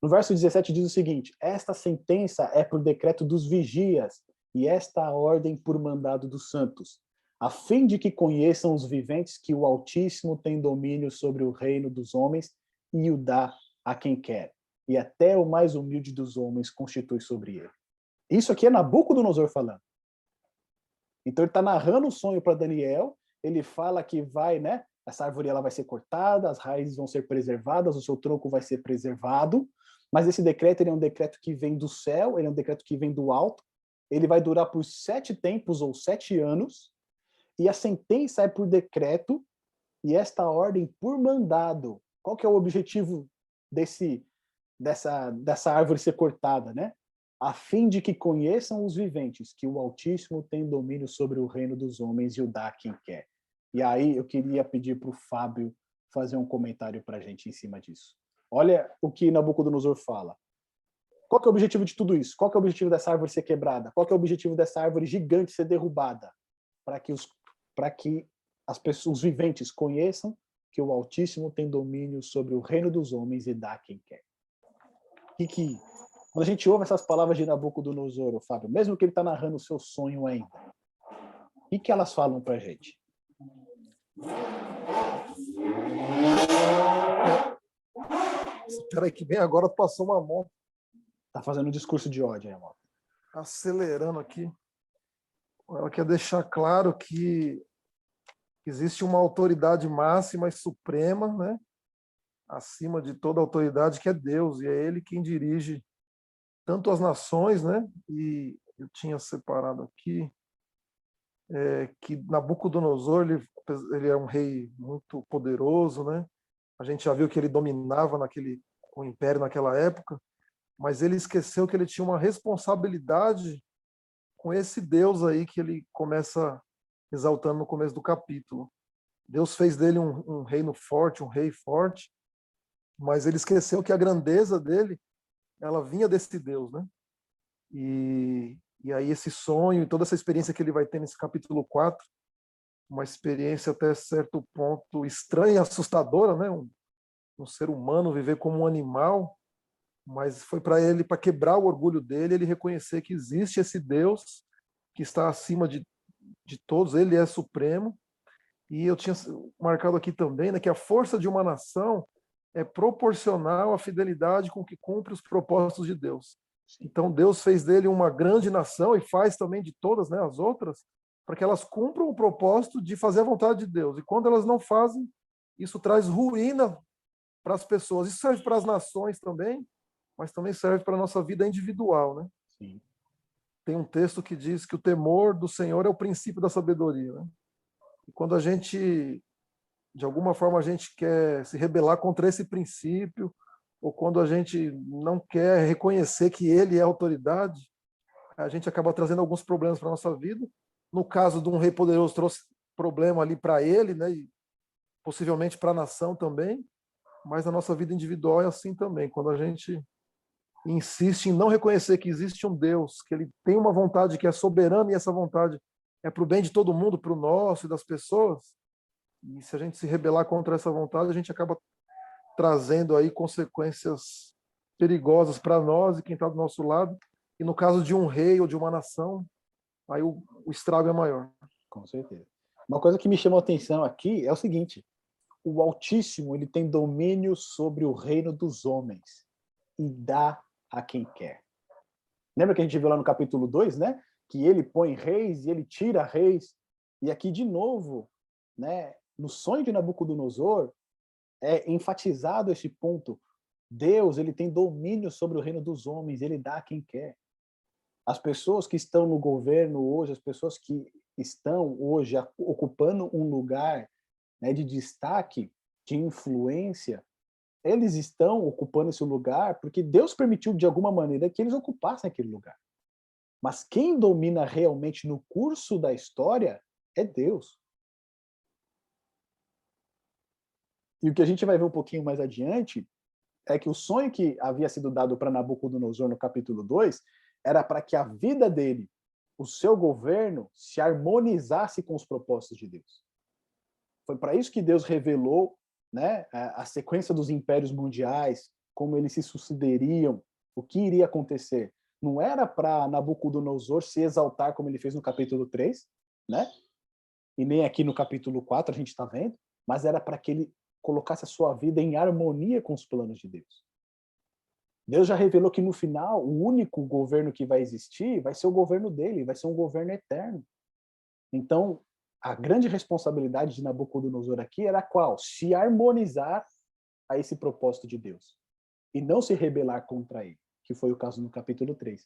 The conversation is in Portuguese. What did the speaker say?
No verso 17 diz o seguinte: esta sentença é por decreto dos vigias, e esta ordem por mandado dos santos, a fim de que conheçam os viventes que o Altíssimo tem domínio sobre o reino dos homens e o dá a quem quer, e até o mais humilde dos homens constitui sobre ele. Isso aqui é Nabucodonosor falando. Então ele está narrando o sonho para Daniel, ele fala que vai, né? Essa árvore ela vai ser cortada, as raízes vão ser preservadas, o seu tronco vai ser preservado, mas esse decreto ele é um decreto que vem do céu, ele é um decreto que vem do alto, ele vai durar por 7 tempos ou 7 anos, e a sentença é por decreto, e esta ordem por mandado. Qual que é o objetivo dessa árvore ser cortada, né? A fim de que conheçam os viventes que o Altíssimo tem domínio sobre o reino dos homens e o dá a quem quer. E aí eu queria pedir para o Fábio fazer um comentário para a gente em cima disso. Olha o que Nabucodonosor fala. Qual que é o objetivo de tudo isso? Qual que é o objetivo dessa árvore ser quebrada? Qual que é o objetivo dessa árvore gigante ser derrubada? Para que as pessoas, os viventes, conheçam que o Altíssimo tem domínio sobre o reino dos homens e dá a quem quer. Quando a gente ouve essas palavras de Nabucodonosor, Fábio, mesmo que ele está narrando o seu sonho ainda, o que elas falam para a gente? Espera aí que bem agora passou uma moto. Tá fazendo um discurso de ódio, né, moto? Acelerando aqui. Ela quer deixar claro que existe uma autoridade máxima e suprema, né? Acima de toda autoridade, que é Deus, e é Ele quem dirige tanto as nações, né? E eu tinha separado aqui que Nabucodonosor ele é um rei muito poderoso, né? A gente já viu que ele dominava o império naquela época, mas ele esqueceu que ele tinha uma responsabilidade com esse Deus aí que ele começa exaltando no começo do capítulo. Deus fez dele um reino forte, um rei forte, mas ele esqueceu que a grandeza dele, ela vinha desse Deus, né? E aí esse sonho e toda essa experiência que ele vai ter nesse capítulo 4, uma experiência até certo ponto estranha e assustadora, né? Um ser humano viver como um animal, mas foi para ele, para quebrar o orgulho dele, ele reconhecer que existe esse Deus que está acima de todos, ele é supremo. E eu tinha marcado aqui também, né, que a força de uma nação é proporcional à fidelidade com que cumpre os propósitos de Deus. Então Deus fez dele uma grande nação e faz também de todas, né, as outras, para que elas cumpram o propósito de fazer a vontade de Deus. E quando elas não fazem, isso traz ruína para as pessoas. Isso serve para as nações também, mas também serve para a nossa vida individual, né? Sim. Tem um texto que diz que o temor do Senhor é o princípio da sabedoria, né? E quando a gente, de alguma forma, a gente quer se rebelar contra esse princípio, ou quando a gente não quer reconhecer que ele é autoridade, a gente acaba trazendo alguns problemas para a nossa vida. No caso de um rei poderoso, trouxe problema ali para ele, né? E possivelmente para a nação também, mas na nossa vida individual é assim também. Quando a gente insiste em não reconhecer que existe um Deus, que ele tem uma vontade que é soberana e essa vontade é para o bem de todo mundo, para o nosso e das pessoas, e se a gente se rebelar contra essa vontade, a gente acaba trazendo aí consequências perigosas para nós e quem está do nosso lado. E no caso de um rei ou de uma nação, aí o estrago é maior. Com certeza. Uma coisa que me chamou a atenção aqui é o seguinte: o Altíssimo ele tem domínio sobre o reino dos homens e dá a quem quer. Lembra que a gente viu lá no capítulo 2, né? Que ele põe reis e ele tira reis. E aqui de novo, né, no sonho de Nabucodonosor, é enfatizado esse ponto. Deus, ele tem domínio sobre o reino dos homens, ele dá a quem quer. As pessoas que estão no governo hoje, as pessoas que estão hoje ocupando um lugar, né, de destaque, de influência, eles estão ocupando esse lugar porque Deus permitiu de alguma maneira que eles ocupassem aquele lugar. Mas quem domina realmente no curso da história é Deus. E o que a gente vai ver um pouquinho mais adiante é que o sonho que havia sido dado para Nabucodonosor no capítulo 2 era para que a vida dele, o seu governo, se harmonizasse com os propósitos de Deus. Foi para isso que Deus revelou, né, a sequência dos impérios mundiais, como eles se sucederiam, o que iria acontecer. Não era para Nabucodonosor se exaltar como ele fez no capítulo 3, né? E nem aqui no capítulo 4 a gente está vendo, mas era para que ele colocasse a sua vida em harmonia com os planos de Deus. Deus já revelou que no final o único governo que vai existir vai ser o governo dele, vai ser um governo eterno. Então, a grande responsabilidade de Nabucodonosor aqui era qual? Se harmonizar a esse propósito de Deus e não se rebelar contra ele, que foi o caso no capítulo 3.